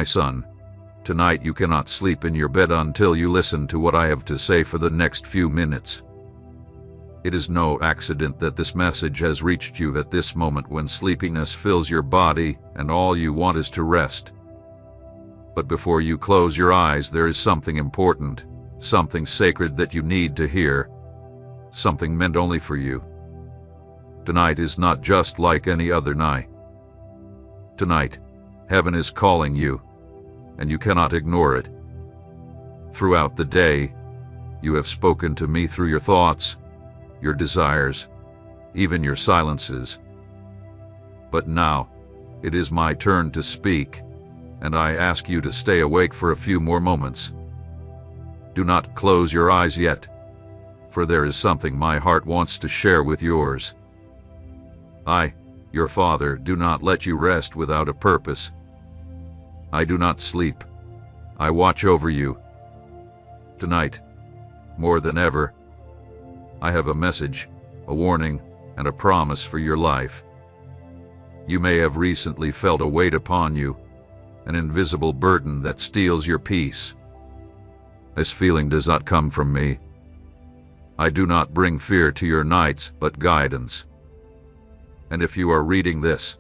My son, tonight you cannot sleep in your bed until you listen to what I have to say for the next few minutes. It is no accident that this message has reached you at this moment when sleepiness fills your body and all you want is to rest. But before you close your eyes, there is something important, something sacred that you need to hear, something meant only for you. Tonight is not just like any other night. Tonight, heaven is calling you, and you cannot ignore it. Throughout the day, you have spoken to me through your thoughts, your desires, even your silences. But now, it is my turn to speak, and I ask you to stay awake for a few more moments. Do not close your eyes yet, for there is something my heart wants to share with yours. I, your Father, do not let you rest without a purpose. I do not sleep. I watch over you. Tonight, more than ever, I have a message, a warning, and a promise for your life. You may have recently felt a weight upon you, an invisible burden that steals your peace. This feeling does not come from me. I do not bring fear to your nights, but guidance. And if you are reading this,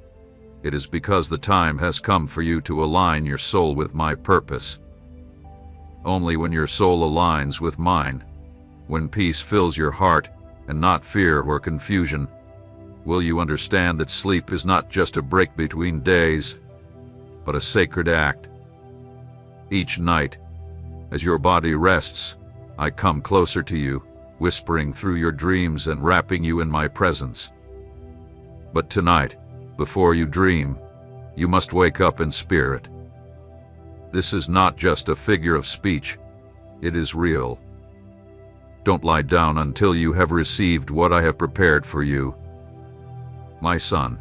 it is because the time has come for you to align your soul with my purpose. Only when your soul aligns with mine, when peace fills your heart and not fear or confusion, will you understand that sleep is not just a break between days, but a sacred act. Each night, as your body rests, I come closer to you, whispering through your dreams and wrapping you in my presence. But tonight, before you dream, you must wake up in spirit. This is not just a figure of speech, it is real. Don't lie down until you have received what I have prepared for you. My son,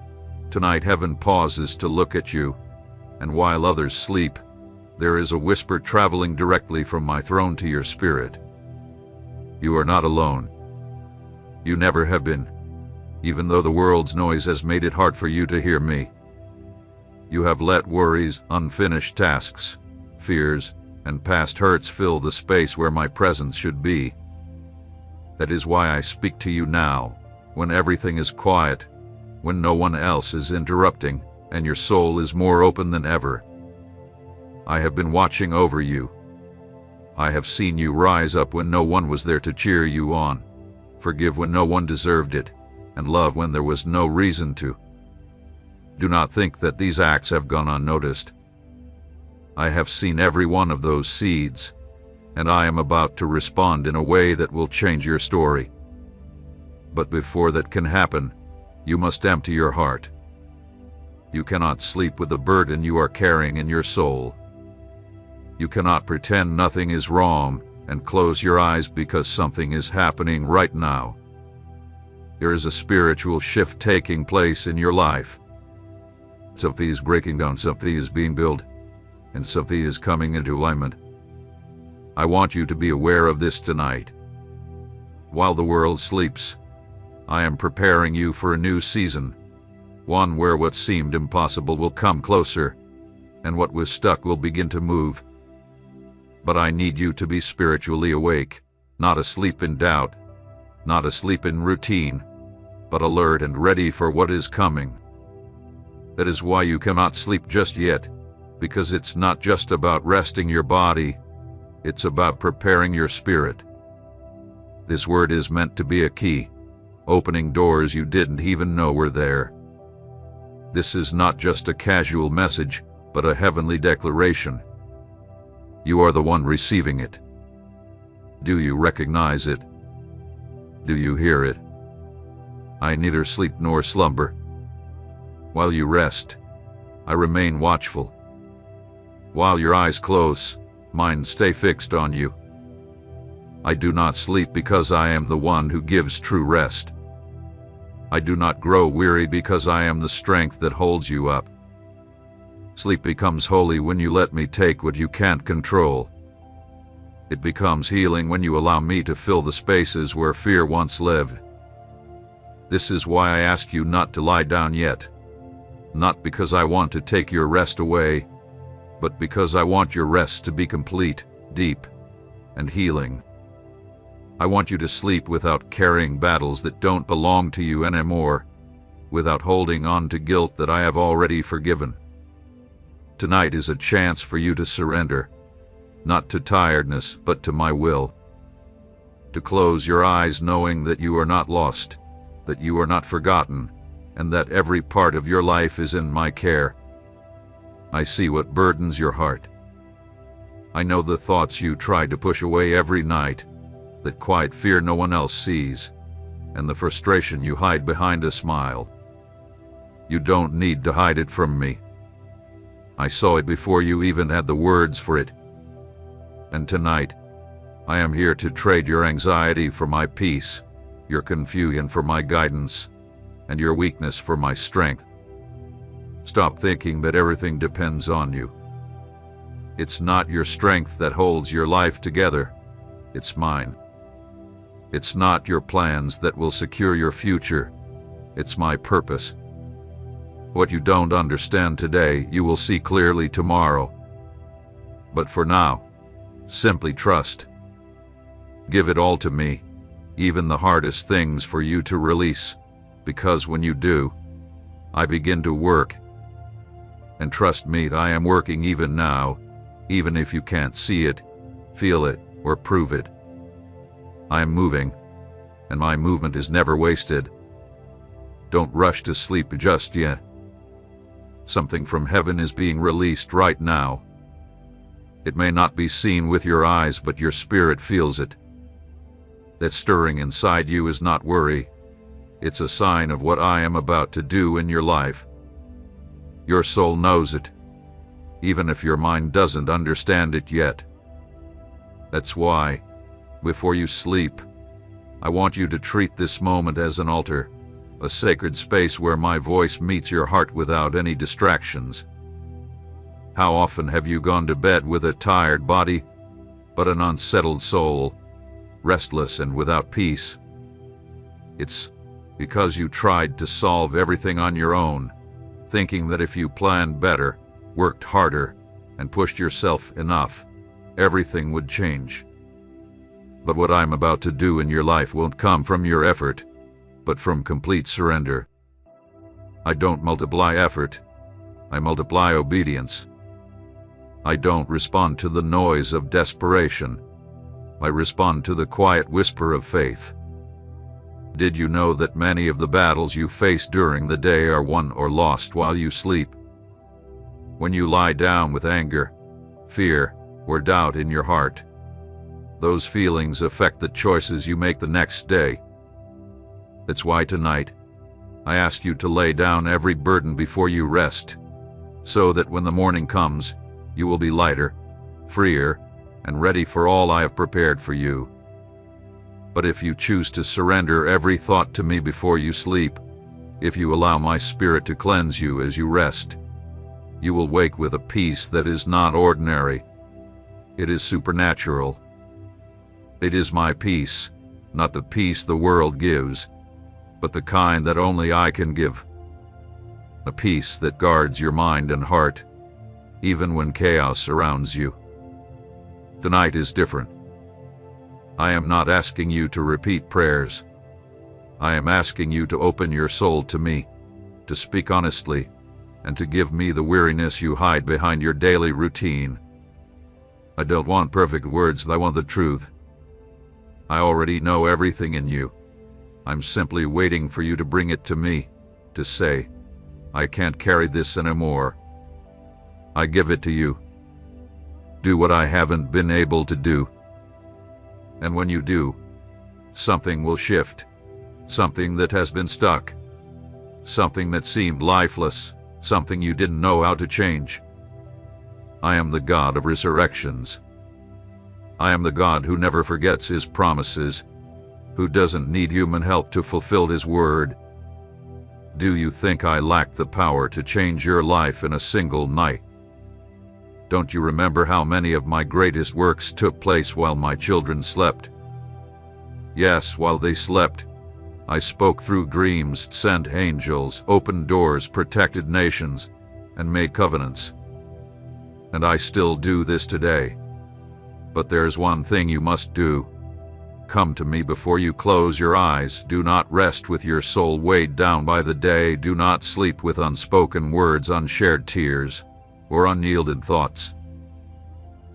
tonight heaven pauses to look at you, and while others sleep, there is a whisper traveling directly from my throne to your spirit. You are not alone. You never have been, even though the world's noise has made it hard for you to hear me. You have let worries, unfinished tasks, fears, and past hurts fill the space where my presence should be. That is why I speak to you now, when everything is quiet, when no one else is interrupting, and your soul is more open than ever. I have been watching over you. I have seen you rise up when no one was there to cheer you on, forgive when no one deserved it, and love when there was no reason to. Do not think that these acts have gone unnoticed. I have seen every one of those seeds, and I am about to respond in a way that will change your story. But before that can happen, you must empty your heart. You cannot sleep with the burden you are carrying in your soul. You cannot pretend nothing is wrong and close your eyes because something is happening right now. There is a spiritual shift taking place in your life. Something is breaking down, something is being built, and something is coming into alignment. I want you to be aware of this tonight. While the world sleeps, I am preparing you for a new season, one where what seemed impossible will come closer, and what was stuck will begin to move. But I need you to be spiritually awake, not asleep in doubt, not asleep in routine, but alert and ready for what is coming. That is why you cannot sleep just yet, because it's not just about resting your body, it's about preparing your spirit. This word is meant to be a key, opening doors you didn't even know were there. This is not just a casual message, but a heavenly declaration. You are the one receiving it. Do you recognize it? Do you hear it? I neither sleep nor slumber. While you rest, I remain watchful. While your eyes close, mine stay fixed on you. I do not sleep because I am the one who gives true rest. I do not grow weary because I am the strength that holds you up. Sleep becomes holy when you let me take what you can't control. It becomes healing when you allow me to fill the spaces where fear once lived. This is why I ask you not to lie down yet. Not because I want to take your rest away, but because I want your rest to be complete, deep, and healing. I want you to sleep without carrying battles that don't belong to you anymore, without holding on to guilt that I have already forgiven. Tonight is a chance for you to surrender, not to tiredness, but to my will. To close your eyes knowing that you are not lost, that you are not forgotten, and that every part of your life is in my care. I see what burdens your heart. I know the thoughts you try to push away every night, that quiet fear no one else sees, and the frustration you hide behind a smile. You don't need to hide it from me. I saw it before you even had the words for it. And tonight, I am here to trade your anxiety for my peace, your confusion for my guidance, and your weakness for my strength. Stop thinking that everything depends on you. It's not your strength that holds your life together. It's mine. It's not your plans that will secure your future. It's my purpose. What you don't understand today, you will see clearly tomorrow. But for now, simply trust. Give it all to me, even the hardest things for you to release, because when you do, I begin to work. And trust me, I am working even now, even if you can't see it, feel it, or prove it. I am moving, and my movement is never wasted. Don't rush to sleep just yet. Something from heaven is being released right now. It may not be seen with your eyes, but your spirit feels it. That stirring inside you is not worry. It's a sign of what I am about to do in your life. Your soul knows it, even if your mind doesn't understand it yet. That's why, before you sleep, I want you to treat this moment as an altar, a sacred space where my voice meets your heart without any distractions. How often have you gone to bed with a tired body, but an unsettled soul, restless and without peace? It's because you tried to solve everything on your own, thinking that if you planned better, worked harder, and pushed yourself enough, everything would change. But what I'm about to do in your life won't come from your effort, but from complete surrender. I don't multiply effort, I multiply obedience. I don't respond to the noise of desperation, I respond to the quiet whisper of faith. Did you know that many of the battles you face during the day are won or lost while you sleep? When you lie down with anger, fear, or doubt in your heart, those feelings affect the choices you make the next day. That's why tonight, I ask you to lay down every burden before you rest, so that when the morning comes, you will be lighter, freer, and ready for all I have prepared for you. But if you choose to surrender every thought to me before you sleep, if you allow my spirit to cleanse you as you rest, you will wake with a peace that is not ordinary. It is supernatural. It is my peace, not the peace the world gives, but the kind that only I can give. A peace that guards your mind and heart, even when chaos surrounds you. Tonight is different. I am not asking you to repeat prayers. I am asking you to open your soul to me, to speak honestly, and to give me the weariness you hide behind your daily routine. I don't want perfect words, I want the truth. I already know everything in you. I'm simply waiting for you to bring it to me, to say, I can't carry this anymore. I give it to you. Do what I haven't been able to do. And when you do, something will shift, something that has been stuck, something that seemed lifeless, something you didn't know how to change. I am the God of resurrections. I am the God who never forgets his promises, who doesn't need human help to fulfill his word. Do you think I lack the power to change your life in a single night? Don't you remember how many of my greatest works took place while my children slept? Yes, while they slept, I spoke through dreams, sent angels, opened doors, protected nations, and made covenants. and I still do this today. But there's one thing you must do. Come to me before you close your eyes. Do not rest with your soul weighed down by the day. Do not sleep with unspoken words, unshared tears, or unyielded thoughts.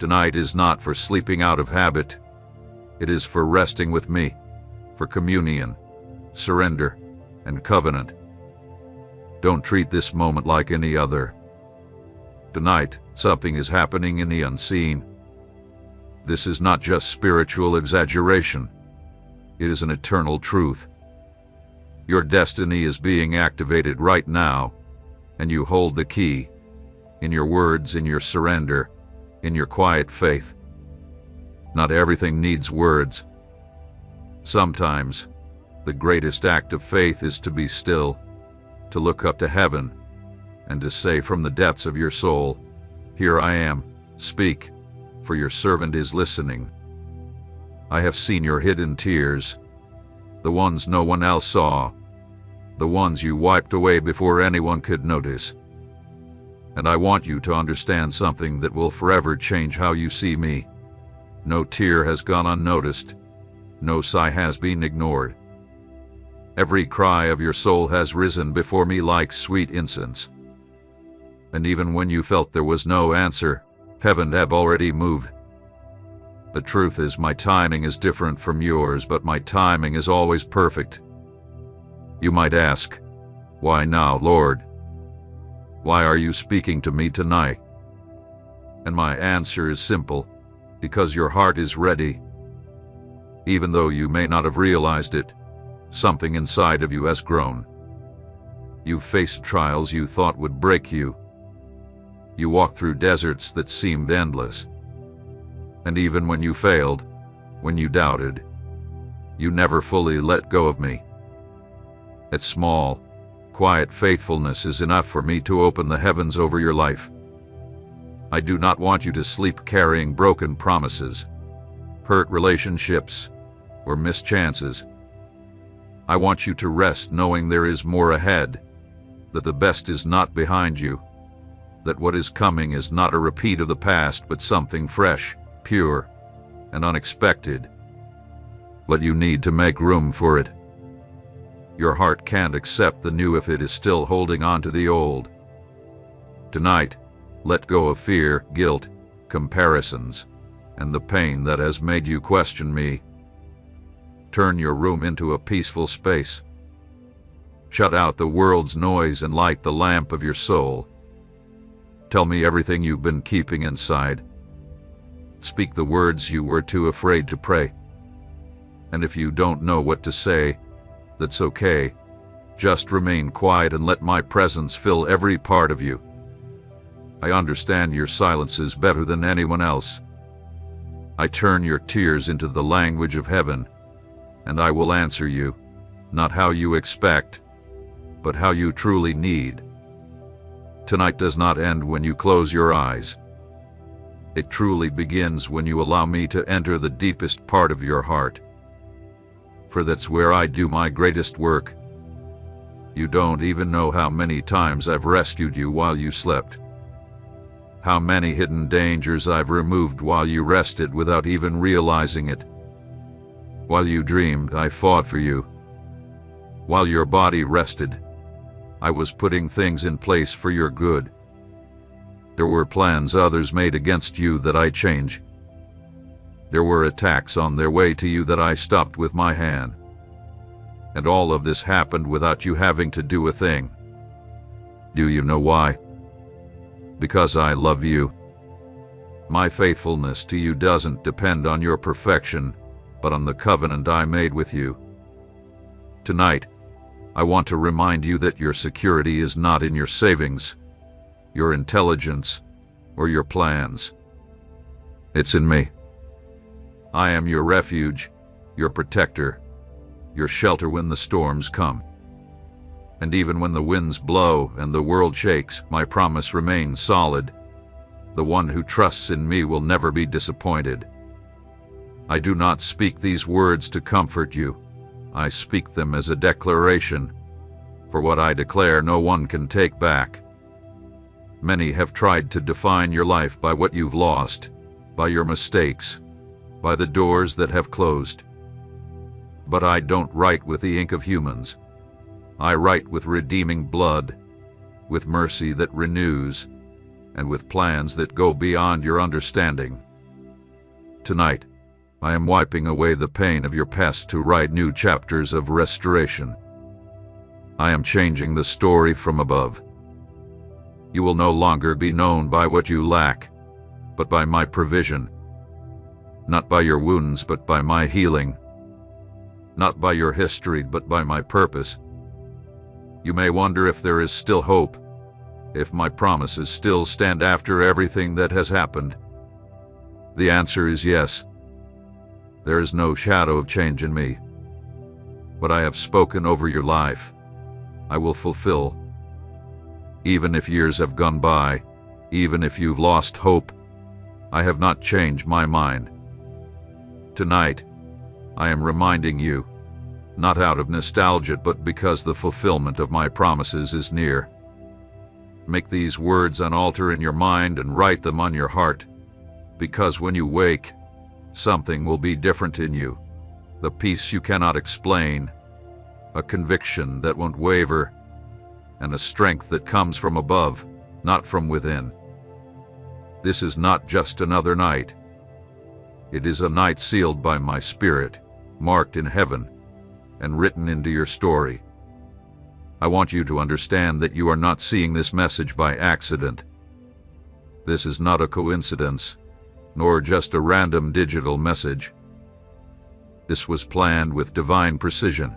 Tonight is not for sleeping out of habit. It is for resting with me, for communion, surrender, and covenant. Don't treat this moment like any other. Tonight, something is happening in the unseen. This is not just spiritual exaggeration. It is an eternal truth. Your destiny is being activated right now, and you hold the key in your words, in your surrender, in your quiet faith. Not everything needs words. Sometimes, the greatest act of faith is to be still, to look up to heaven, and to say from the depths of your soul, "Here I am, speak, for your servant is listening." I have seen your hidden tears, the ones no one else saw, the ones you wiped away before anyone could notice. And I want you to understand something that will forever change how you see me. No tear has gone unnoticed. No sigh has been ignored. Every cry of your soul has risen before me like sweet incense. And even when you felt there was no answer, heaven had already moved. The truth is, my timing is different from yours, but my timing is always perfect. You might ask, "Why now, Lord? Why are you speaking to me tonight?" And my answer is simple: because your heart is ready. Even though you may not have realized it, something inside of you has grown. You've faced trials you thought would break you. You walked through deserts that seemed endless. And even when you failed, when you doubted, you never fully let go of me. That small, quiet faithfulness is enough for me to open the heavens over your life. I do not want you to sleep carrying broken promises, hurt relationships, or missed chances. I want you to rest knowing there is more ahead, that the best is not behind you, that what is coming is not a repeat of the past, but something fresh, pure, and unexpected. But you need to make room for it. Your heart can't accept the new if it is still holding on to the old. Tonight, let go of fear, guilt, comparisons, and the pain that has made you question me. Turn your room into a peaceful space. Shut out the world's noise and light the lamp of your soul. Tell me everything you've been keeping inside. Speak the words you were too afraid to pray. And if you don't know what to say, that's okay. Just remain quiet and let my presence fill every part of you. I understand your silences better than anyone else. I turn your tears into the language of heaven, and I will answer you, not how you expect, but how you truly need. Tonight does not end when you close your eyes. It truly begins when you allow me to enter the deepest part of your heart. For that's where I do my greatest work. You don't even know how many times I've rescued you while you slept. How many hidden dangers I've removed while you rested without even realizing it. While you dreamed, I fought for you. While your body rested, I was putting things in place for your good. There were plans others made against you that I changed. There were attacks on their way to you that I stopped with my hand. And all of this happened without you having to do a thing. Do you know why? Because I love you. My faithfulness to you doesn't depend on your perfection, but on the covenant I made with you. Tonight, I want to remind you that your security is not in your savings, your intelligence, or your plans. It's in me. I am your refuge, your protector, your shelter when the storms come. And even when the winds blow and the world shakes, my promise remains solid. The one who trusts in me will never be disappointed. I do not speak these words to comfort you. I speak them as a declaration. For what I declare, no one can take back. Many have tried to define your life by what you've lost, by your mistakes, by the doors that have closed. But I don't write with the ink of humans. I write with redeeming blood, with mercy that renews, and with plans that go beyond your understanding. Tonight, I am wiping away the pain of your past to write new chapters of restoration. I am changing the story from above. You will no longer be known by what you lack, but by my provision. Not by your wounds, but by my healing. Not by your history, but by my purpose. You may wonder if there is still hope, if my promises still stand after everything that has happened. The answer is yes. There is no shadow of change in me. What I have spoken over your life, I will fulfill. Even if years have gone by, even if you've lost hope, I have not changed my mind. Tonight, I am reminding you, not out of nostalgia, but because the fulfillment of my promises is near. Make these words an altar in your mind and write them on your heart, because when you wake, something will be different in you. The peace you cannot explain, a conviction that won't waver, and a strength that comes from above, not from within. This is not just another night. It is a night sealed by my Spirit, marked in heaven, and written into your story. I want you to understand that you are not seeing this message by accident. This is not a coincidence, nor just a random digital message. This was planned with divine precision.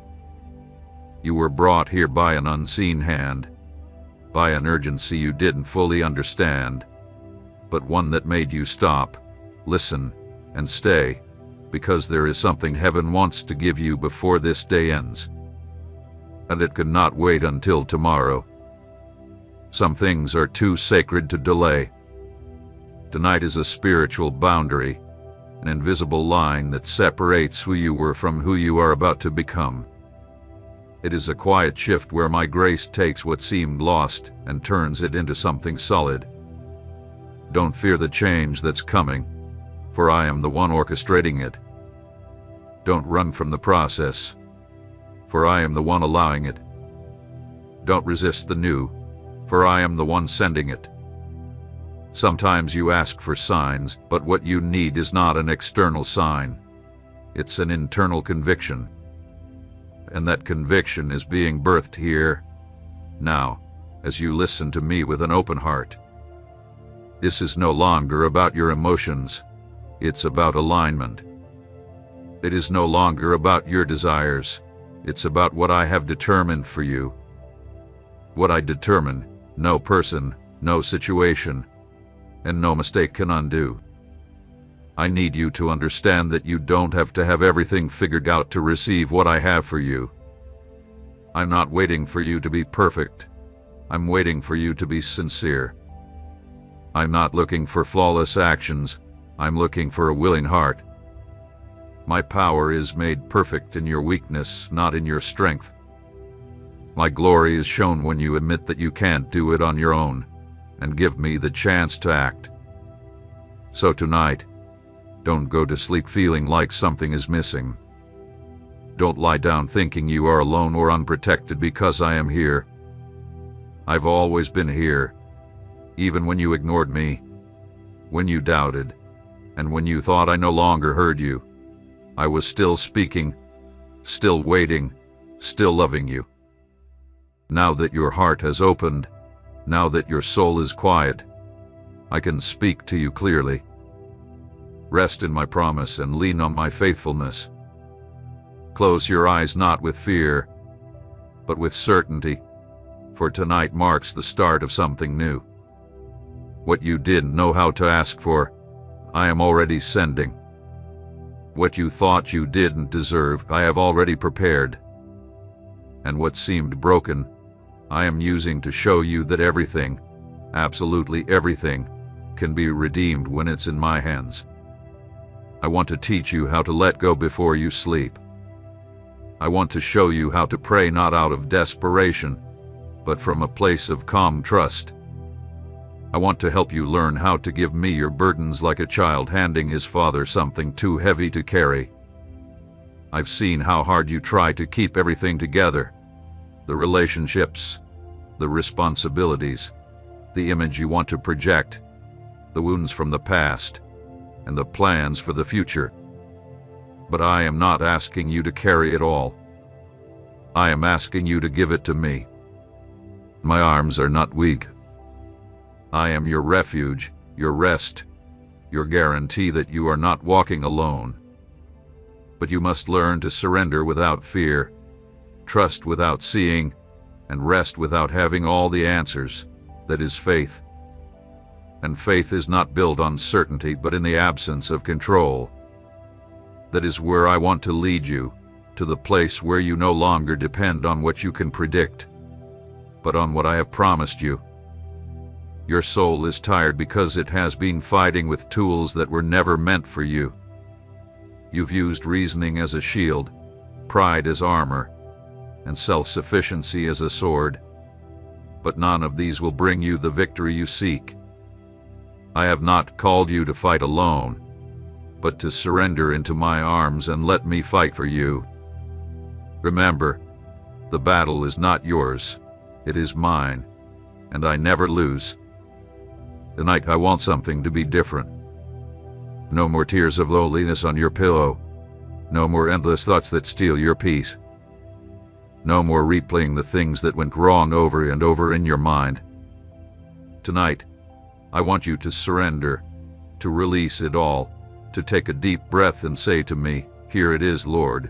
You were brought here by an unseen hand, by an urgency you didn't fully understand, but one that made you stop, listen, and stay, because there is something heaven wants to give you before this day ends. And it could not wait until tomorrow. Some things are too sacred to delay. Tonight is a spiritual boundary, an invisible line that separates who you were from who you are about to become. It is a quiet shift where my grace takes what seemed lost and turns it into something solid. Don't fear the change that's coming, for I am the one orchestrating it. Don't run from the process, for I am the one allowing it. Don't resist the new, for I am the one sending it. Sometimes you ask for signs, but what you need is not an external sign. It's an internal conviction. And that conviction is being birthed here, now, as you listen to me with an open heart. This is no longer about your emotions. It's about alignment. It is no longer about your desires. It's about what I have determined for you. What I determine, no person, no situation, and no mistake can undo. I need you to understand that you don't have to have everything figured out to receive what I have for you. I'm not waiting for you to be perfect. I'm waiting for you to be sincere. I'm not looking for flawless actions. I'm looking for a willing heart. My power is made perfect in your weakness, not in your strength. My glory is shown when you admit that you can't do it on your own, and give me the chance to act. So tonight, don't go to sleep feeling like something is missing. Don't lie down thinking you are alone or unprotected, because I am here. I've always been here, even when you ignored me, when you doubted, and when you thought I no longer heard you. I was still speaking, still waiting, still loving you. Now that your heart has opened, now that your soul is quiet, I can speak to you clearly. Rest in my promise and lean on my faithfulness. Close your eyes not with fear, but with certainty, for tonight marks the start of something new. What you didn't know how to ask for, I am already sending. What you thought you didn't deserve, I have already prepared. And what seemed broken, I am using to show you that everything, absolutely everything, can be redeemed when it's in my hands. I want to teach you how to let go before you sleep. I want to show you how to pray not out of desperation, but from a place of calm trust. I want to help you learn how to give me your burdens like a child handing his father something too heavy to carry. I've seen how hard you try to keep everything together. The relationships, the responsibilities, the image you want to project, the wounds from the past, and the plans for the future. But I am not asking you to carry it all. I am asking you to give it to me. My arms are not weak. I am your refuge, your rest, your guarantee that you are not walking alone. But you must learn to surrender without fear, trust without seeing, and rest without having all the answers. That is faith. And faith is not built on certainty but in the absence of control. That is where I want to lead you, to the place where you no longer depend on what you can predict, but on what I have promised you. Your soul is tired because it has been fighting with tools that were never meant for you. You've used reasoning as a shield, pride as armor, and self-sufficiency as a sword. But none of these will bring you the victory you seek. I have not called you to fight alone, but to surrender into my arms and let me fight for you. Remember, the battle is not yours, it is mine, and I never lose. Tonight I want something to be different. No more tears of loneliness on your pillow. No more endless thoughts that steal your peace. No more replaying the things that went wrong over and over in your mind. Tonight, I want you to surrender, to release it all, to take a deep breath and say to me, "Here it is, Lord.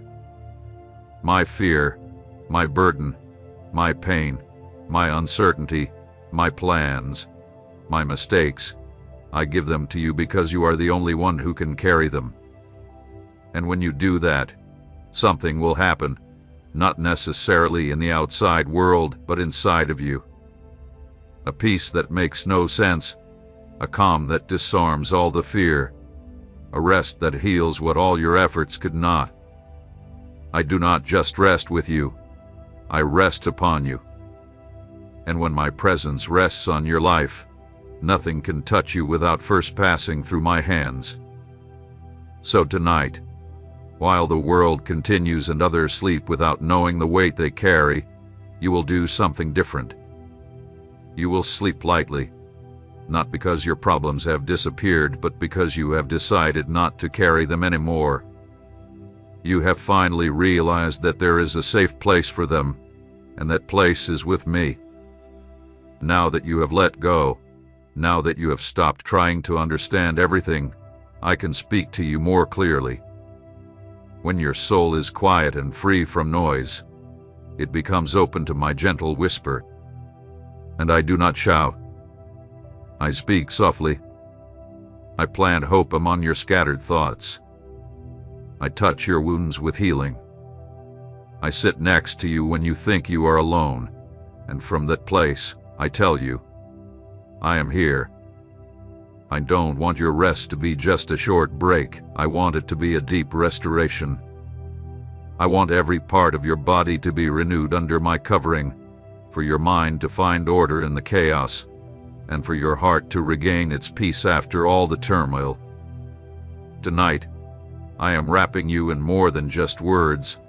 My fear, my burden, my pain, my uncertainty, my plans, my mistakes, I give them to you because you are the only one who can carry them." And when you do that, something will happen, not necessarily in the outside world, but inside of you. A peace that makes no sense, a calm that disarms all the fear, a rest that heals what all your efforts could not. I do not just rest with you, I rest upon you. And when my presence rests on your life, nothing can touch you without first passing through my hands. So tonight, while the world continues and others sleep without knowing the weight they carry, you will do something different. You will sleep lightly, not because your problems have disappeared, but because you have decided not to carry them anymore. You have finally realized that there is a safe place for them, and that place is with me. Now that you have let go, now that you have stopped trying to understand everything, I can speak to you more clearly. When your soul is quiet and free from noise, it becomes open to my gentle whisper. And I do not shout. I speak softly. I plant hope among your scattered thoughts. I touch your wounds with healing. I sit next to you when you think you are alone, and from that place, I tell you, I am here. I don't want your rest to be just a short break. I want it to be a deep restoration. I want every part of your body to be renewed under my covering, for your mind to find order in the chaos, and for your heart to regain its peace after all the turmoil. Tonight, I am wrapping you in more than just words.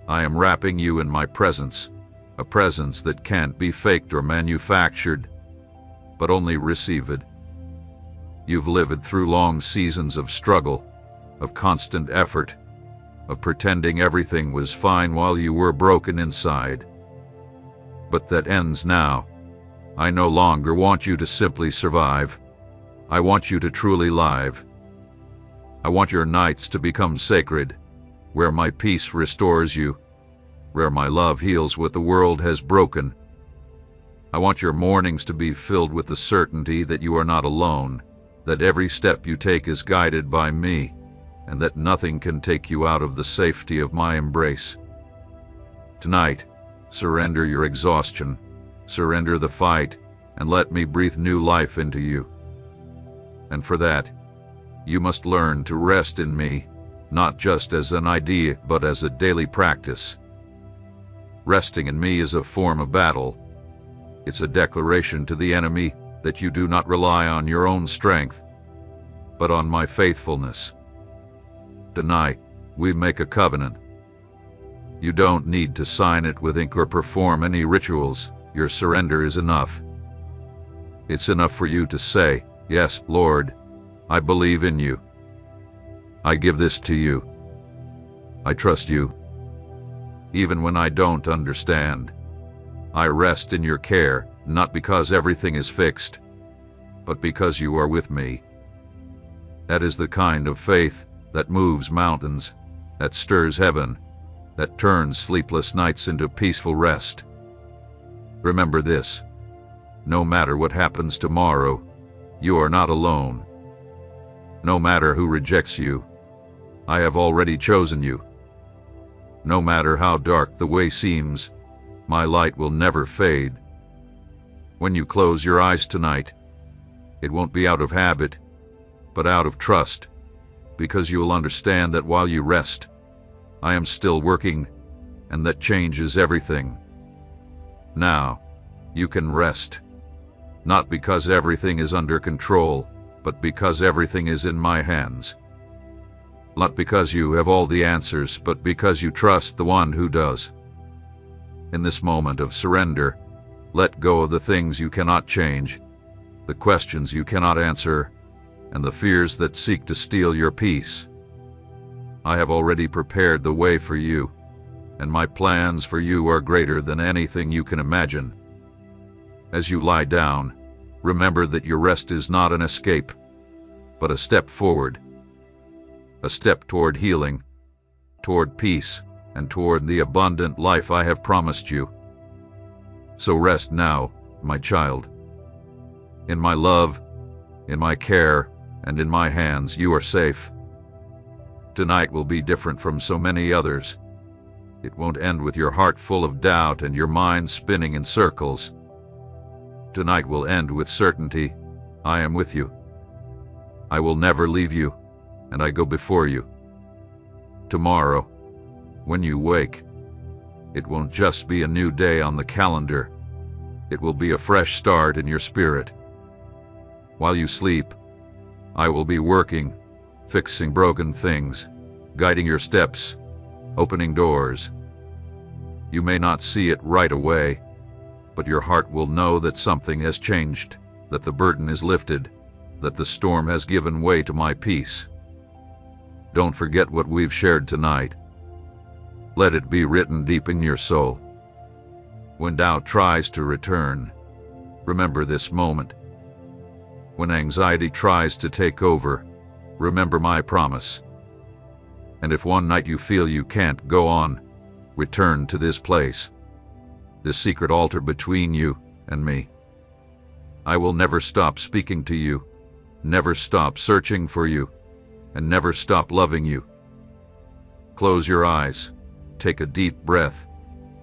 I am wrapping you in my presence, a presence that can't be faked or manufactured, but only received. You've lived through long seasons of struggle, of constant effort, of pretending everything was fine while you were broken inside. But that ends now. I no longer want you to simply survive. I want you to truly live. I want your nights to become sacred, where my peace restores you, where my love heals what the world has broken. I want your mornings to be filled with the certainty that you are not alone, that every step you take is guided by me, and that nothing can take you out of the safety of my embrace. Tonight, surrender your exhaustion, surrender the fight, and let me breathe new life into you. And for that, you must learn to rest in me, not just as an idea, but as a daily practice. Resting in me is a form of battle. It's a declaration to the enemy, that you do not rely on your own strength, but on my faithfulness. Tonight, we make a covenant. You don't need to sign it with ink or perform any rituals. Your surrender is enough. It's enough for you to say, "Yes, Lord, I believe in you. I give this to you. I trust you. Even when I don't understand, I rest in your care, not because everything is fixed, but because you are with me." That is the kind of faith that moves mountains, that stirs heaven, that turns sleepless nights into peaceful rest. Remember this: no matter what happens tomorrow, you are not alone. No matter who rejects you, I have already chosen you. No matter how dark the way seems, my light will never fade. When you close your eyes tonight, it won't be out of habit, but out of trust, because you will understand that while you rest, I am still working, and that changes everything. Now, you can rest, not because everything is under control, but because everything is in my hands. Not because you have all the answers, but because you trust the one who does. In this moment of surrender, let go of the things you cannot change, the questions you cannot answer, and the fears that seek to steal your peace. I have already prepared the way for you, and my plans for you are greater than anything you can imagine. As you lie down, remember that your rest is not an escape, but a step forward. A step toward healing, toward peace, and toward the abundant life I have promised you. So rest now, my child. In my love, in my care, and in my hands you are safe. Tonight will be different from so many others. It won't end with your heart full of doubt and your mind spinning in circles. Tonight will end with certainty. I am with you. I will never leave you, and I go before you. Tomorrow, when you wake, it won't just be a new day on the calendar. It will be a fresh start in your spirit. While you sleep, I will be working, fixing broken things, guiding your steps, opening doors. You may not see it right away, but your heart will know that something has changed, that the burden is lifted, that the storm has given way to my peace. Don't forget what we've shared tonight. Let it be written deep in your soul. When doubt tries to return, remember this moment. When anxiety tries to take over, remember my promise. And if one night you feel you can't go on, return to this place, this secret altar between you and me. I will never stop speaking to you, never stop searching for you, and never stop loving you. Close your eyes, take a deep breath,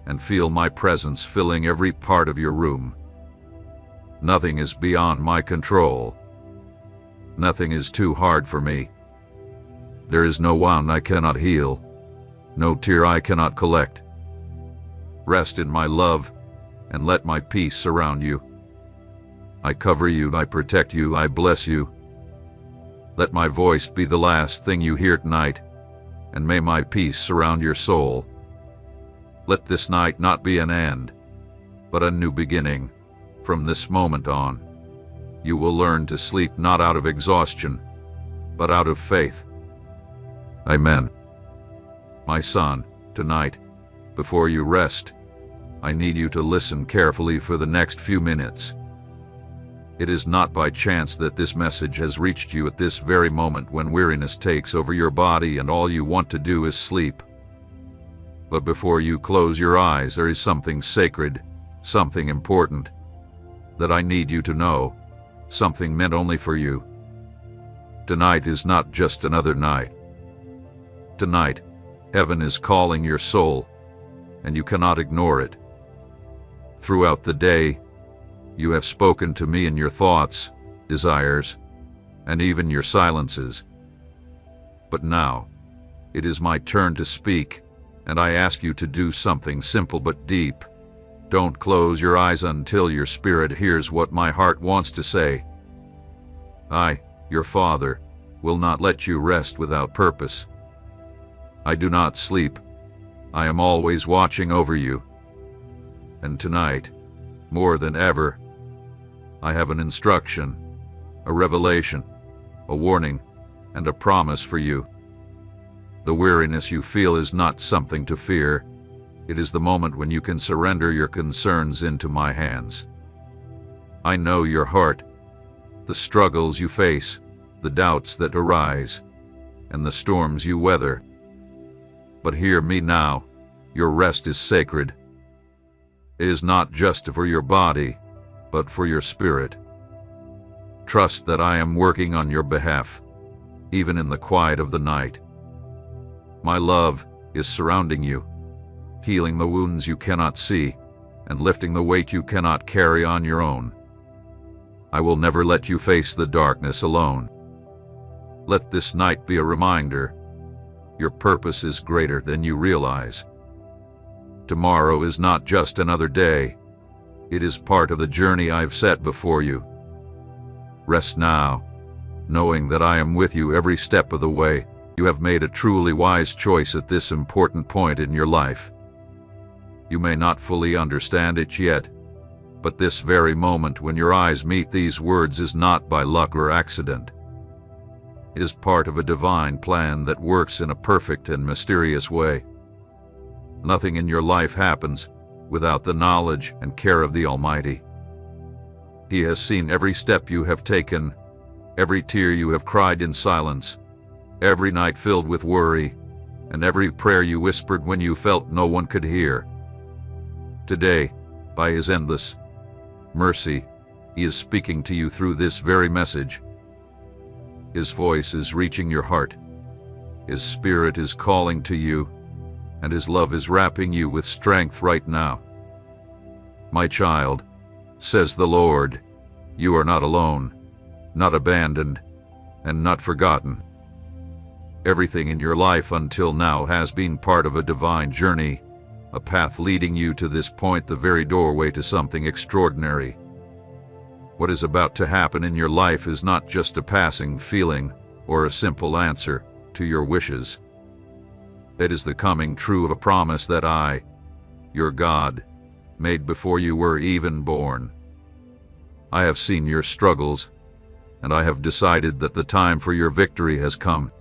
and feel my presence filling every part of your room. Nothing is beyond my control. Nothing is too hard for me. There is no wound I cannot heal, no tear I cannot collect. Rest in my love, and let my peace surround you. I cover you, I protect you, I bless you. Let my voice be the last thing you hear tonight, and may my peace surround your soul. Let this night not be an end, but a new beginning. From this moment on, you will learn to sleep not out of exhaustion, but out of faith. Amen. My son, tonight, before you rest, I need you to listen carefully for the next few minutes. It is not by chance that this message has reached you at this very moment when weariness takes over your body and all you want to do is sleep. But before you close your eyes, there is something sacred, something important, that I need you to know, something meant only for you. Tonight is not just another night. Tonight, heaven is calling your soul, and you cannot ignore it. Throughout the day, you have spoken to me in your thoughts, desires, and even your silences. But now, it is my turn to speak, and I ask you to do something simple but deep. Don't close your eyes until your spirit hears what my heart wants to say. I, your Father, will not let you rest without purpose. I do not sleep. I am always watching over you. And tonight, more than ever, I have an instruction, a revelation, a warning, and a promise for you. The weariness you feel is not something to fear. It is the moment when you can surrender your concerns into my hands. I know your heart, the struggles you face, the doubts that arise, and the storms you weather. But hear me now, your rest is sacred. It is not just for your body, but for your spirit. Trust that I am working on your behalf, even in the quiet of the night. My love is surrounding you, healing the wounds you cannot see, and lifting the weight you cannot carry on your own. I will never let you face the darkness alone. Let this night be a reminder. Your purpose is greater than you realize. Tomorrow is not just another day. It is part of the journey I've set before you. Rest now, knowing that I am with you every step of the way. You have made a truly wise choice at this important point in your life. You may not fully understand it yet, but this very moment when your eyes meet these words is not by luck or accident. It is part of a divine plan that works in a perfect and mysterious way. Nothing in your life happens without the knowledge and care of the Almighty. He has seen every step you have taken, every tear you have cried in silence, every night filled with worry, and every prayer you whispered when you felt no one could hear. Today, by His endless mercy, He is speaking to you through this very message. His voice is reaching your heart. His Spirit is calling to you, and His love is wrapping you with strength right now. My child, says the Lord, you are not alone, not abandoned, and not forgotten. Everything in your life until now has been part of a divine journey, a path leading you to this point, the very doorway to something extraordinary. What is about to happen in your life is not just a passing feeling or a simple answer to your wishes. It is the coming true of a promise that I, your God, made before you were even born. I have seen your struggles, and I have decided that the time for your victory has come.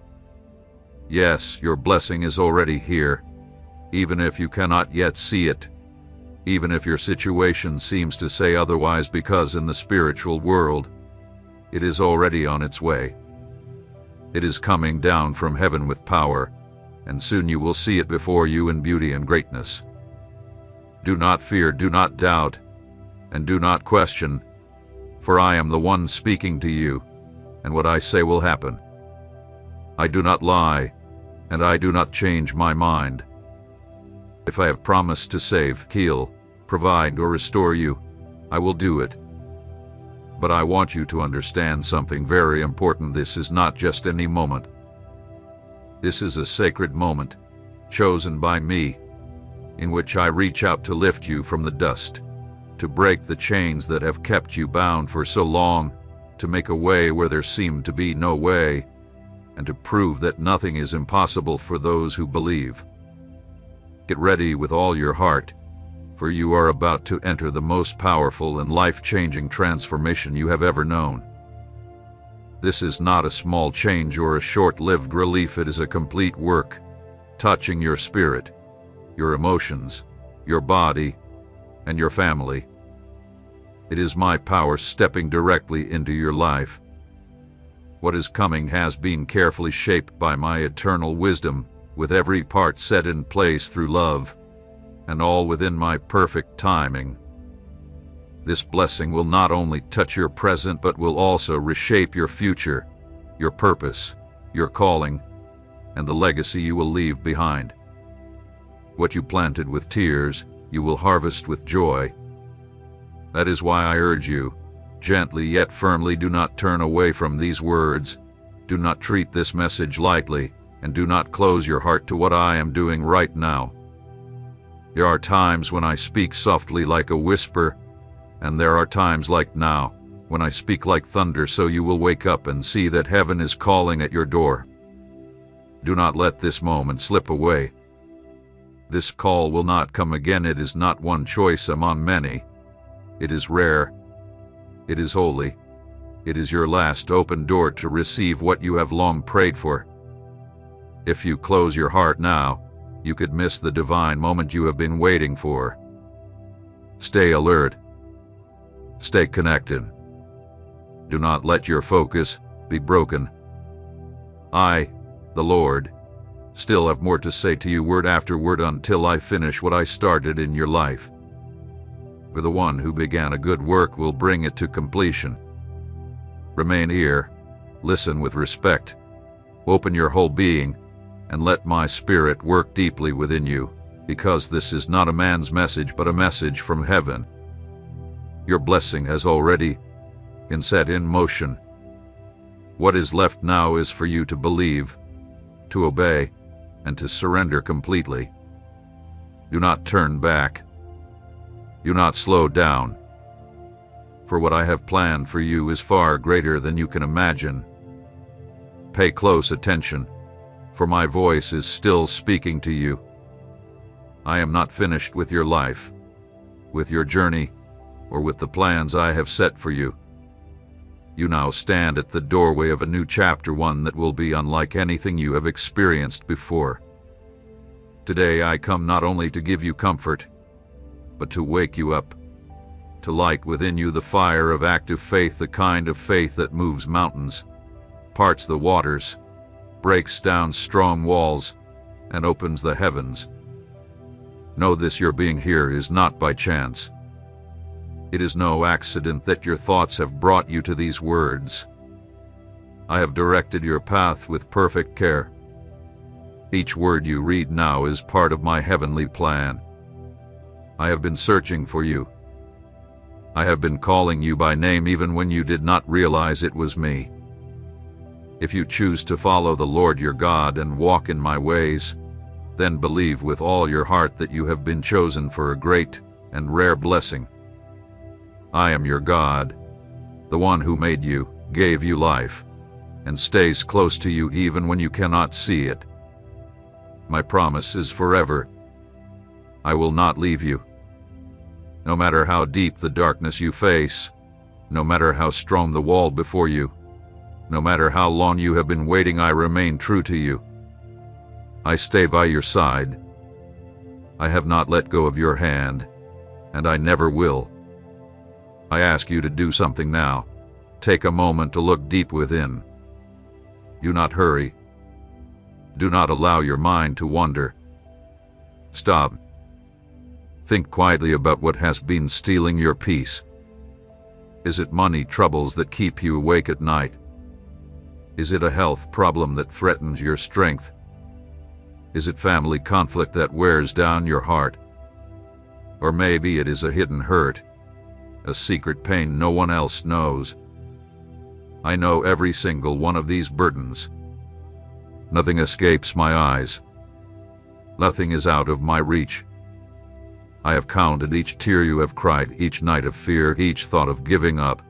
Yes, your blessing is already here, even if you cannot yet see it, even if your situation seems to say otherwise, because in the spiritual world, it is already on its way. It is coming down from heaven with power, and soon you will see it before you in beauty and greatness. Do not fear, do not doubt, and do not question, for I am the one speaking to you, and what I say will happen. I do not lie, and I do not change my mind. If I have promised to save, heal, provide, or restore you, I will do it. But I want you to understand something very important. This is not just any moment. This is a sacred moment, chosen by me, in which I reach out to lift you from the dust, to break the chains that have kept you bound for so long, to make a way where there seemed to be no way, and to prove that nothing is impossible for those who believe. Get ready with all your heart, for you are about to enter the most powerful and life-changing transformation you have ever known. This is not a small change or a short-lived relief. It is a complete work, touching your spirit, your emotions, your body, and your family. It is my power stepping directly into your life. What is coming has been carefully shaped by my eternal wisdom, with every part set in place through love, and all within my perfect timing. This blessing will not only touch your present, but will also reshape your future, your purpose, your calling, and the legacy you will leave behind. What you planted with tears, you will harvest with joy. That is why I urge you, gently yet firmly, do not turn away from these words. Do not treat this message lightly, and do not close your heart to what I am doing right now. There are times when I speak softly like a whisper, and there are times like now, when I speak like thunder, so you will wake up and see that heaven is calling at your door. Do not let this moment slip away. This call will not come again. It is not one choice among many. It is rare. It is holy. It is your last open door to receive what you have long prayed for. If you close your heart now, you could miss the divine moment you have been waiting for. Stay alert. Stay connected. Do not let your focus be broken. I, the Lord, still have more to say to you word after word until I finish what I started in your life. For the one who began a good work will bring it to completion. Remain here, listen with respect, open your whole being, and let my spirit work deeply within you, because this is not a man's message but a message from heaven. Your blessing has already been set in motion. What is left now is for you to believe, to obey, and to surrender completely. Do not turn back. Do not slow down. For what I have planned for you is far greater than you can imagine. Pay close attention, for my voice is still speaking to you. I am not finished with your life, with your journey, or with the plans I have set for you. You now stand at the doorway of a new chapter, one that will be unlike anything you have experienced before. Today I come not only to give you comfort, but to wake you up, to light within you the fire of active faith, the kind of faith that moves mountains, parts the waters, breaks down strong walls, and opens the heavens. Know this: your being here is not by chance. It is no accident that your thoughts have brought you to these words. I have directed your path with perfect care. Each word you read now is part of my heavenly plan. I have been searching for you. I have been calling you by name even when you did not realize it was me. If you choose to follow the Lord your God and walk in my ways, then believe with all your heart that you have been chosen for a great and rare blessing. I am your God, the one who made you, gave you life, and stays close to you even when you cannot see it. My promise is forever. I will not leave you. No matter how deep the darkness you face, no matter how strong the wall before you, no matter how long you have been waiting, I remain true to you. I stay by your side. I have not let go of your hand, and I never will. I ask you to do something now. Take a moment to look deep within. Do not hurry. Do not allow your mind to wander. Stop. Think quietly about what has been stealing your peace. Is it money troubles that keep you awake at night? Is it a health problem that threatens your strength? Is it family conflict that wears down your heart? Or maybe it is a hidden hurt, a secret pain no one else knows. I know every single one of these burdens. Nothing escapes my eyes. Nothing is out of my reach. I have counted each tear you have cried, each night of fear, each thought of giving up.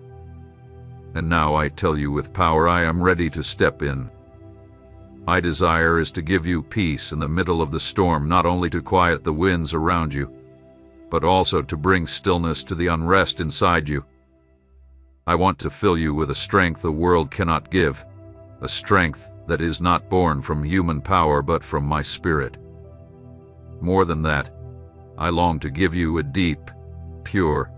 And now I tell you with power, I am ready to step in. My desire is to give you peace in the middle of the storm, not only to quiet the winds around you, but also to bring stillness to the unrest inside you. I want to fill you with a strength the world cannot give, a strength that is not born from human power but from my spirit. More than that, I long to give you a deep, pure,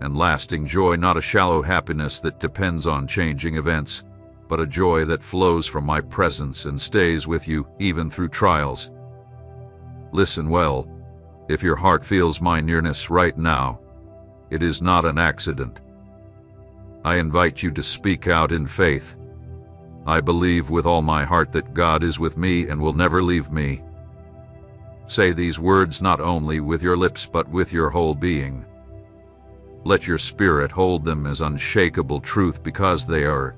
and lasting joy, not a shallow happiness that depends on changing events, but a joy that flows from my presence and stays with you even through trials. Listen well. If your heart feels my nearness right now, it is not an accident. I invite you to speak out in faith. I believe with all my heart that God is with me and will never leave me. Say these words not only with your lips but with your whole being. Let your spirit hold them as unshakable truth, because they are.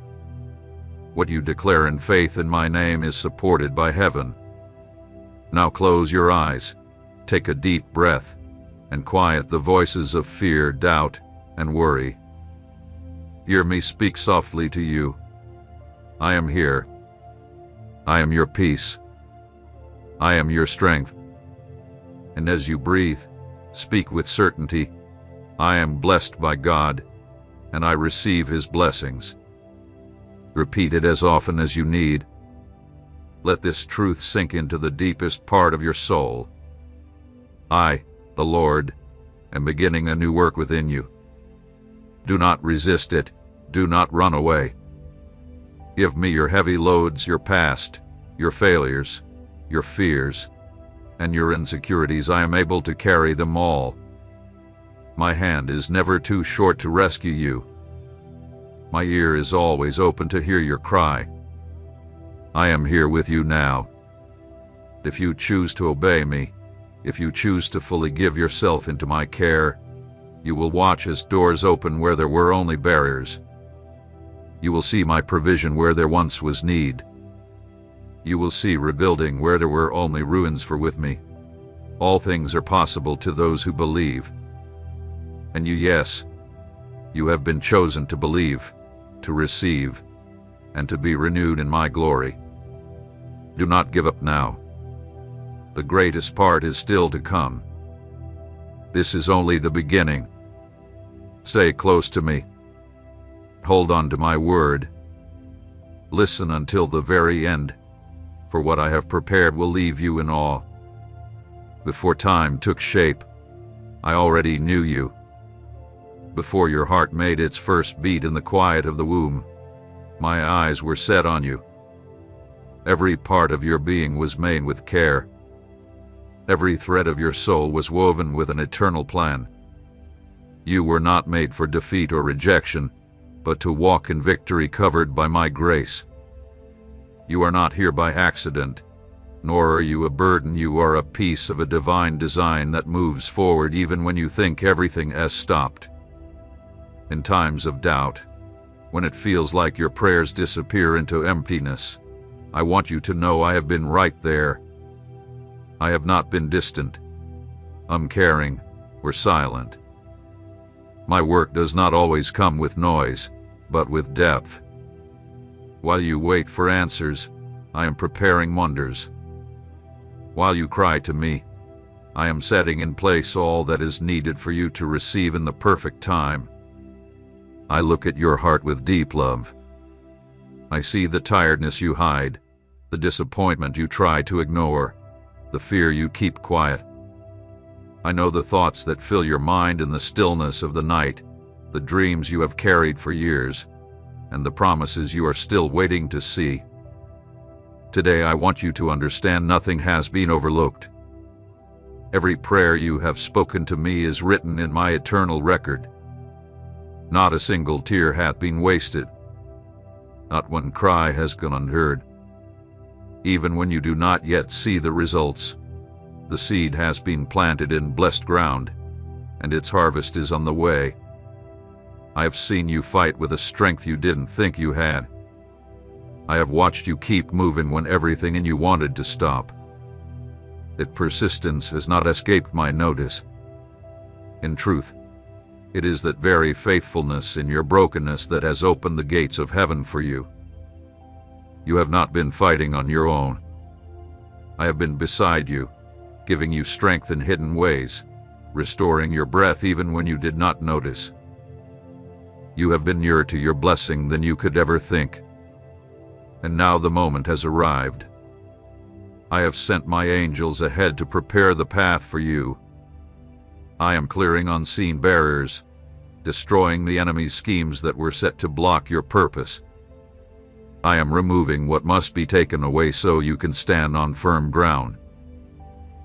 What you declare in faith in my name is supported by heaven. Now close your eyes. Take a deep breath and quiet the voices of fear, doubt, and worry. Hear me speak softly to you. I am here. I am your peace. I am your strength. And as you breathe, speak with certainty, I am blessed by God, and I receive His blessings. Repeat it as often as you need. Let this truth sink into the deepest part of your soul. I, the Lord, am beginning a new work within you. Do not resist it. Do not run away. Give me your heavy loads, your past, your failures, your fears, and your insecurities. I am able to carry them all. My hand is never too short to rescue you. My ear is always open to hear your cry. I am here with you now. If you choose to obey me, if you choose to fully give yourself into my care, you will watch as doors open where there were only barriers. You will see my provision where there once was need. You will see rebuilding where there were only ruins. For with me, all things are possible to those who believe. And you, yes, you have been chosen to believe, to receive, and to be renewed in my glory. Do not give up now. The greatest part is still to come. This is only the beginning. Stay close to me. Hold on to my word. Listen until the very end, for what I have prepared will leave you in awe. Before time took shape, I already knew you. Before your heart made its first beat in the quiet of the womb, my eyes were set on you. Every part of your being was made with care. Every thread of your soul was woven with an eternal plan. You were not made for defeat or rejection, but to walk in victory covered by my grace. You are not here by accident, nor are you a burden. You are a piece of a divine design that moves forward even when you think everything has stopped. In times of doubt, when it feels like your prayers disappear into emptiness, I want you to know I have been right there. I have not been distant, uncaring, or silent. My work does not always come with noise, but with depth. While you wait for answers, I am preparing wonders. While you cry to me, I am setting in place all that is needed for you to receive in the perfect time. I look at your heart with deep love. I see the tiredness you hide, the disappointment you try to ignore, the fear you keep quiet. I know the thoughts that fill your mind in the stillness of the night, the dreams you have carried for years, and the promises you are still waiting to see. Today I want you to understand nothing has been overlooked. Every prayer you have spoken to me is written in my eternal record. Not a single tear hath been wasted. Not one cry has gone unheard. Even when you do not yet see the results, the seed has been planted in blessed ground, and its harvest is on the way. I have seen you fight with a strength you didn't think you had. I have watched you keep moving when everything in you wanted to stop. That persistence has not escaped my notice. In truth, it is that very faithfulness in your brokenness that has opened the gates of heaven for you. You have not been fighting on your own. I have been beside you, giving you strength in hidden ways, restoring your breath even when you did not notice. You have been nearer to your blessing than you could ever think. And now the moment has arrived. I have sent my angels ahead to prepare the path for you. I am clearing unseen barriers, destroying the enemy's schemes that were set to block your purpose. I am removing what must be taken away so you can stand on firm ground.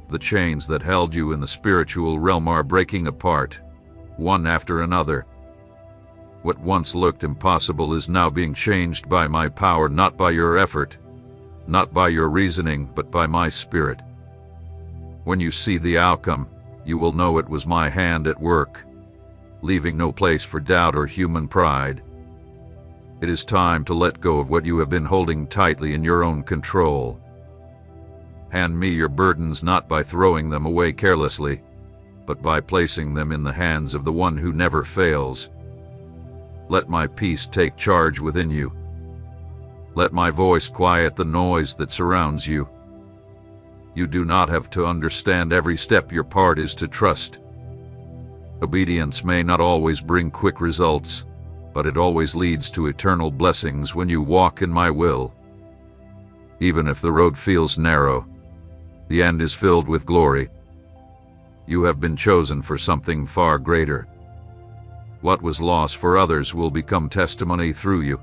The chains that held you in the spiritual realm are breaking apart, one after another. What once looked impossible is now being changed by my power, not by your effort, not by your reasoning, but by my Spirit. When you see the outcome, you will know it was my hand at work, leaving no place for doubt or human pride. It is time to let go of what you have been holding tightly in your own control. Hand me your burdens not by throwing them away carelessly, but by placing them in the hands of the one who never fails. Let my peace take charge within you. Let my voice quiet the noise that surrounds you. You do not have to understand every step. Your part is to trust. Obedience may not always bring quick results, but it always leads to eternal blessings when you walk in my will. Even if the road feels narrow, the end is filled with glory. You have been chosen for something far greater. What was lost for others will become testimony through you.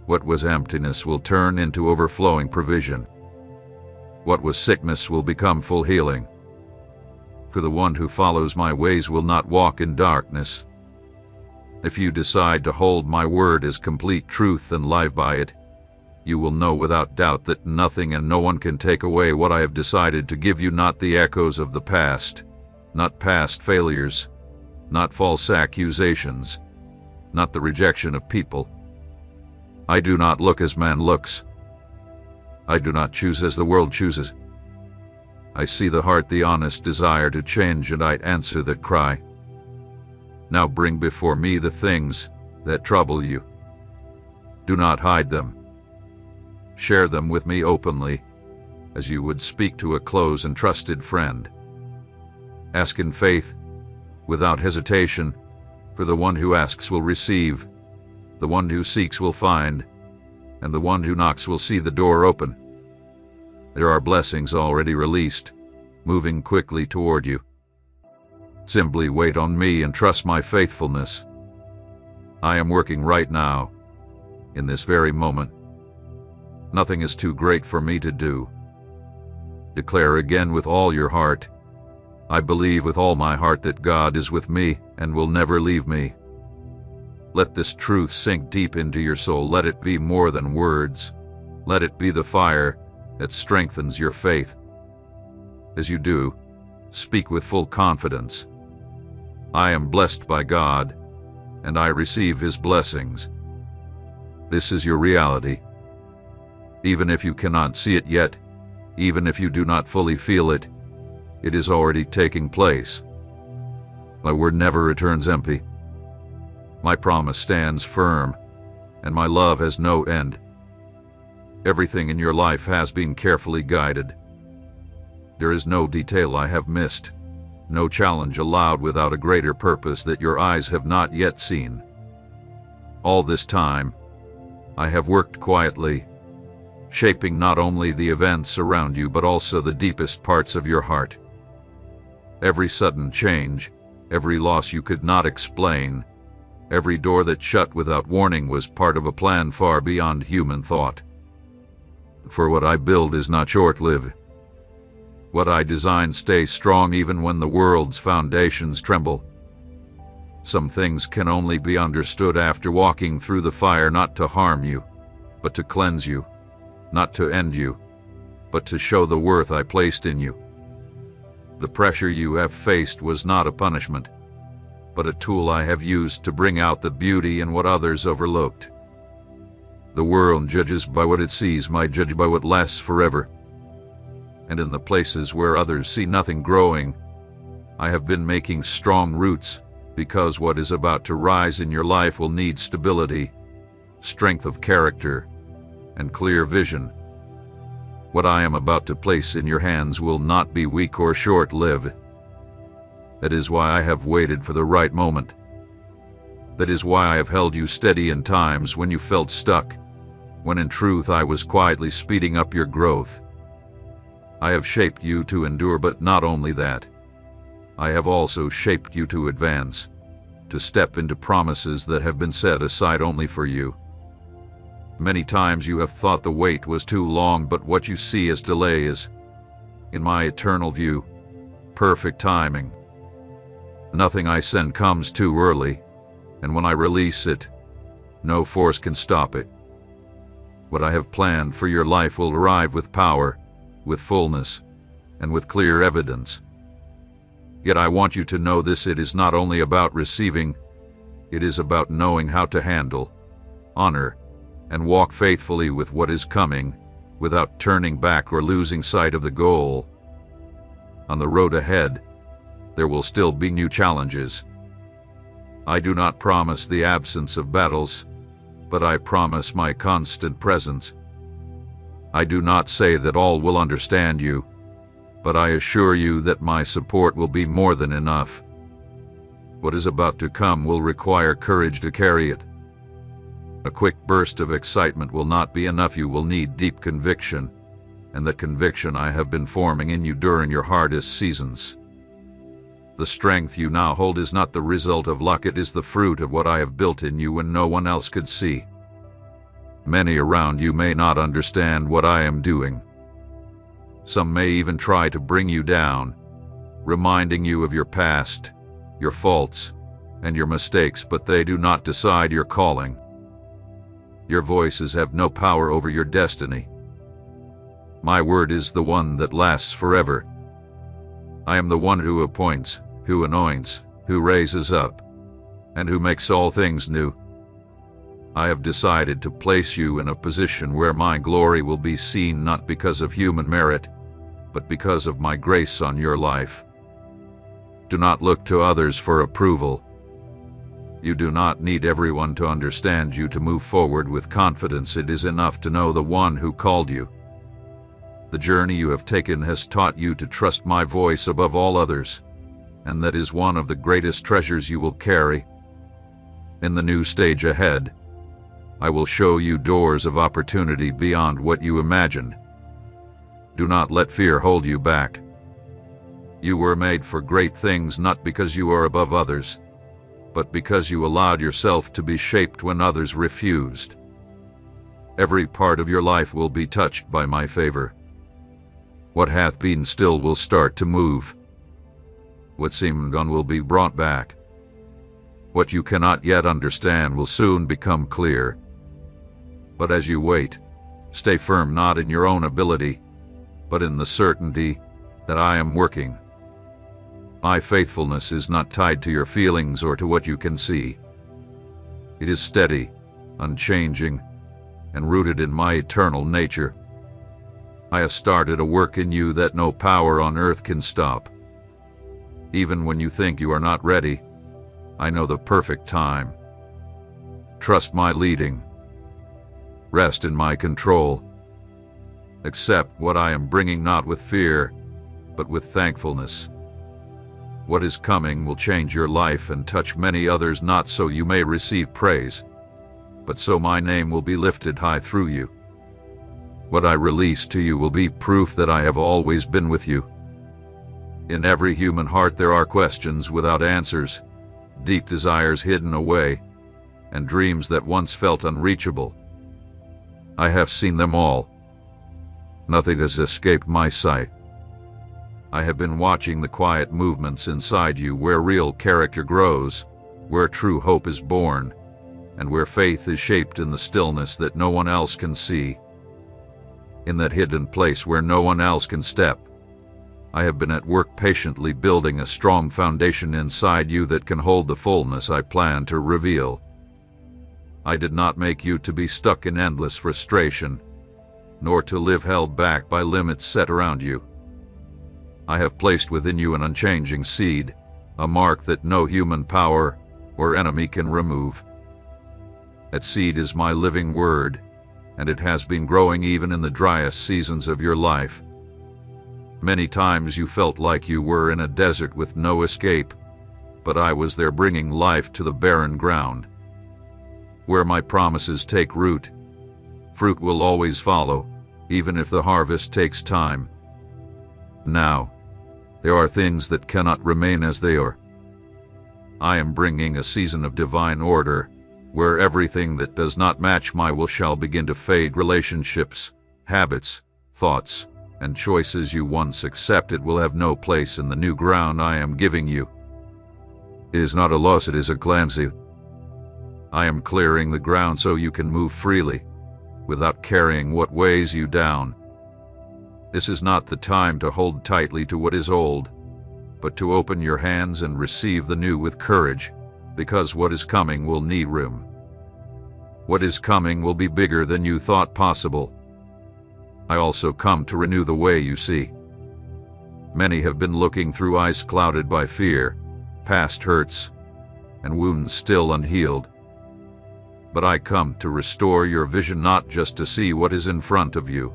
What was emptiness will turn into overflowing provision. What was sickness will become full healing. For the one who follows my ways will not walk in darkness. If you decide to hold my word as complete truth and live by it, you will know without doubt that nothing and no one can take away what I have decided to give you, not the echoes of the past, not past failures, not false accusations, not the rejection of people. I do not look as man looks. I do not choose as the world chooses. I see the heart, the honest desire to change, and I answer that cry. Now bring before me the things that trouble you. Do not hide them. Share them with me openly, as you would speak to a close and trusted friend. Ask in faith, without hesitation, for the one who asks will receive, the one who seeks will find, and the one who knocks will see the door open. There are blessings already released, moving quickly toward you. Simply wait on me and trust my faithfulness. I am working right now, in this very moment. Nothing is too great for me to do. Declare again with all your heart, I believe with all my heart that God is with me and will never leave me. Let this truth sink deep into your soul. Let it be more than words. Let it be the fire that strengthens your faith. As you do, speak with full confidence. I am blessed by God, and I receive His blessings. This is your reality. Even if you cannot see it yet, even if you do not fully feel it, it is already taking place. My word never returns empty. My promise stands firm, and my love has no end. Everything in your life has been carefully guided. There is no detail I have missed, no challenge allowed without a greater purpose that your eyes have not yet seen. All this time, I have worked quietly, shaping not only the events around you but also the deepest parts of your heart. Every sudden change, every loss you could not explain, every door that shut without warning was part of a plan far beyond human thought. For what I build is not short-lived. What I design stays strong even when the world's foundations tremble. Some things can only be understood after walking through the fire, not to harm you, but to cleanse you. Not to end you, but to show the worth I placed in you. The pressure you have faced was not a punishment, but a tool I have used to bring out the beauty in what others overlooked. The world judges by what it sees, I judge by what lasts forever. And in the places where others see nothing growing, I have been making strong roots, because what is about to rise in your life will need stability, strength of character, and clear vision. What I am about to place in your hands will not be weak or short-lived. That is why I have waited for the right moment. That is why I have held you steady in times when you felt stuck, when in truth I was quietly speeding up your growth. I have shaped you to endure, but not only that. I have also shaped you to advance, to step into promises that have been set aside only for you. Many times you have thought the wait was too long, but what you see as delay is, in my eternal view, perfect timing. Nothing I send comes too early, and when I release it, no force can stop it. What I have planned for your life will arrive with power, with fullness, and with clear evidence. Yet I want you to know this: it is not only about receiving, it is about knowing how to handle, honor, and walk faithfully with what is coming, without turning back or losing sight of the goal. On the road ahead, there will still be new challenges. I do not promise the absence of battles, but I promise my constant presence. I do not say that all will understand you, but I assure you that my support will be more than enough. What is about to come will require courage to carry it. A quick burst of excitement will not be enough. You will need deep conviction, and the conviction I have been forming in you during your hardest seasons. The strength you now hold is not the result of luck, it is the fruit of what I have built in you when no one else could see. Many around you may not understand what I am doing. Some may even try to bring you down, reminding you of your past, your faults, and your mistakes, but they do not decide your calling. Your voices have no power over your destiny. My word is the one that lasts forever. I am the one who appoints, who anoints, who raises up, and who makes all things new. I have decided to place you in a position where my glory will be seen not because of human merit, but because of my grace on your life. Do not look to others for approval. You do not need everyone to understand you to move forward with confidence. It is enough to know the one who called you. The journey you have taken has taught you to trust my voice above all others, and that is one of the greatest treasures you will carry. In the new stage ahead, I will show you doors of opportunity beyond what you imagined. Do not let fear hold you back. You were made for great things, not because you are above others, but because you allowed yourself to be shaped when others refused. Every part of your life will be touched by my favor. What hath been still will start to move. What seemed gone will be brought back. What you cannot yet understand will soon become clear. But as you wait, stay firm not in your own ability, but in the certainty that I am working. My faithfulness is not tied to your feelings or to what you can see. It is steady, unchanging, and rooted in my eternal nature. I have started a work in you that no power on earth can stop. Even when you think you are not ready, I know the perfect time. Trust my leading. Rest in my control. Accept what I am bringing not with fear, but with thankfulness. What is coming will change your life and touch many others, not so you may receive praise, but so my name will be lifted high through you. What I release to you will be proof that I have always been with you. In every human heart there are questions without answers, deep desires hidden away, and dreams that once felt unreachable. I have seen them all. Nothing has escaped my sight. I have been watching the quiet movements inside you where real character grows, where true hope is born, and where faith is shaped in the stillness that no one else can see. In that hidden place where no one else can step, I have been at work patiently building a strong foundation inside you that can hold the fullness I plan to reveal. I did not make you to be stuck in endless frustration, nor to live held back by limits set around you. I have placed within you an unchanging seed, a mark that no human power or enemy can remove. That seed is my living word, and it has been growing even in the driest seasons of your life. Many times you felt like you were in a desert with no escape, but I was there bringing life to the barren ground. Where my promises take root, fruit will always follow, even if the harvest takes time. Now, there are things that cannot remain as they are. I am bringing a season of divine order, where everything that does not match my will shall begin to fade. Relationships, habits, thoughts, and choices you once accepted will have no place in the new ground I am giving you. It is not a loss, it is a cleansing. I am clearing the ground so you can move freely, without carrying what weighs you down. This is not the time to hold tightly to what is old, but to open your hands and receive the new with courage, because what is coming will need room. What is coming will be bigger than you thought possible. I also come to renew the way you see. Many have been looking through eyes clouded by fear, past hurts, and wounds still unhealed. But I come to restore your vision, not just to see what is in front of you,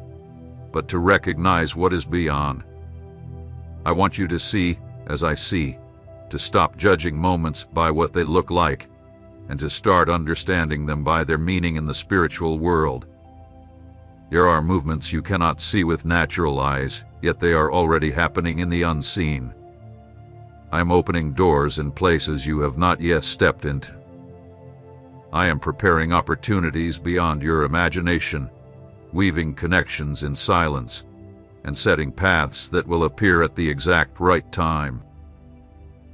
but to recognize what is beyond. I want you to see as I see, to stop judging moments by what they look like, and to start understanding them by their meaning in the spiritual world. There are movements you cannot see with natural eyes, yet they are already happening in the unseen. I am opening doors in places you have not yet stepped into. I am preparing opportunities beyond your imagination, weaving connections in silence, and setting paths that will appear at the exact right time.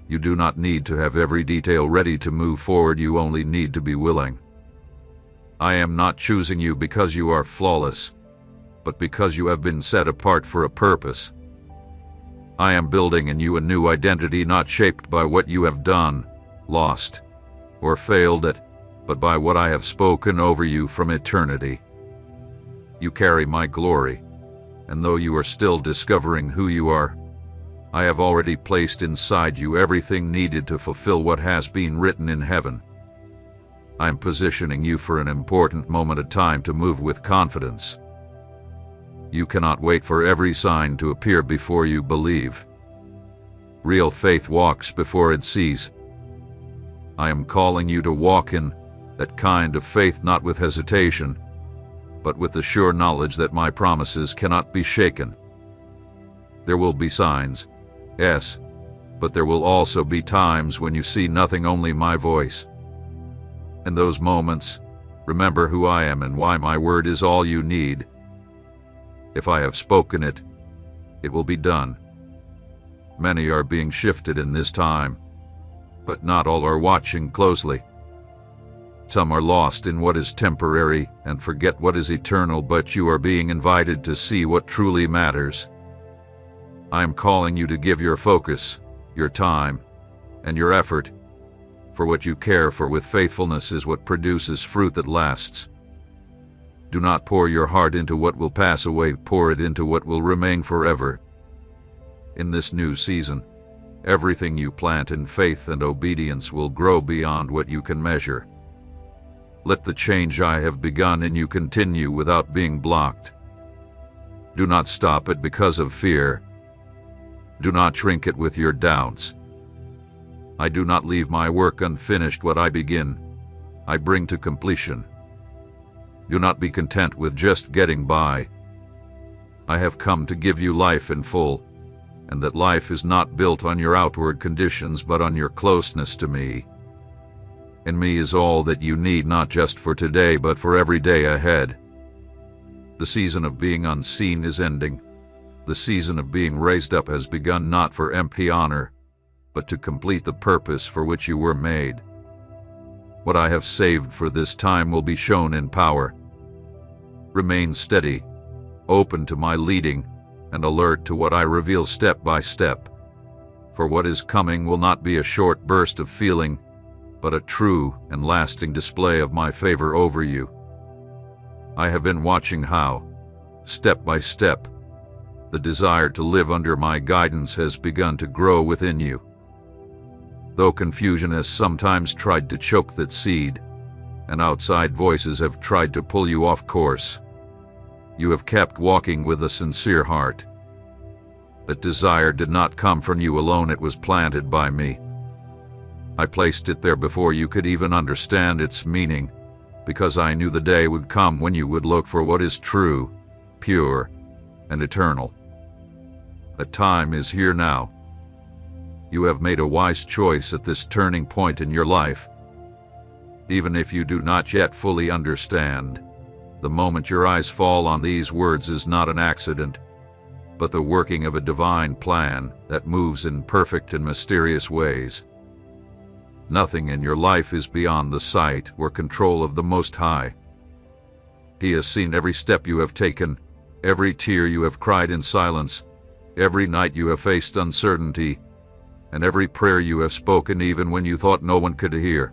You do not need to have every detail ready to move forward, you only need to be willing. I am not choosing you because you are flawless, but because you have been set apart for a purpose. I am building in you a new identity, not shaped by what you have done, lost, or failed at, but by what I have spoken over you from eternity. You carry my glory, and though you are still discovering who you are, I have already placed inside you everything needed to fulfill what has been written in heaven. I am positioning you for an important moment of time to move with confidence. You cannot wait for every sign to appear before you believe. Real faith walks before it sees. I am calling you to walk in that kind of faith, not with hesitation, but with the sure knowledge that my promises cannot be shaken. There will be signs, yes, but there will also be times when you see nothing, only my voice. In those moments, remember who I am and why my word is all you need. If I have spoken it, it will be done. Many are being shifted in this time, but not all are watching closely. Some are lost in what is temporary and forget what is eternal, but you are being invited to see what truly matters. I am calling you to give your focus, your time, and your effort, for what you care for with faithfulness is what produces fruit that lasts. Do not pour your heart into what will pass away, pour it into what will remain forever. In this new season, everything you plant in faith and obedience will grow beyond what you can measure. Let the change I have begun in you continue without being blocked. Do not stop it because of fear. Do not shrink it with your doubts. I do not leave my work unfinished. What I begin, I bring to completion. Do not be content with just getting by. I have come to give you life in full, and that life is not built on your outward conditions but on your closeness to me. In me is all that you need, not just for today but for every day ahead. The season of being unseen is ending. The season of being raised up has begun, not for empty honor, but to complete the purpose for which you were made. What I have saved for this time will be shown in power. Remain steady, open to my leading, and alert to what I reveal step by step. For what is coming will not be a short burst of feeling, but a true and lasting display of my favor over you. I have been watching how, step by step, the desire to live under my guidance has begun to grow within you. Though confusion has sometimes tried to choke that seed, and outside voices have tried to pull you off course, you have kept walking with a sincere heart. That desire did not come from you alone, it was planted by me. I placed it there before you could even understand its meaning, because I knew the day would come when you would look for what is true, pure, and eternal. The time is here now. You have made a wise choice at this turning point in your life. Even if you do not yet fully understand, the moment your eyes fall on these words is not an accident, but the working of a divine plan that moves in perfect and mysterious ways. Nothing in your life is beyond the sight or control of the Most High. He has seen every step you have taken, every tear you have cried in silence, every night you have faced uncertainty, and every prayer you have spoken even when you thought no one could hear.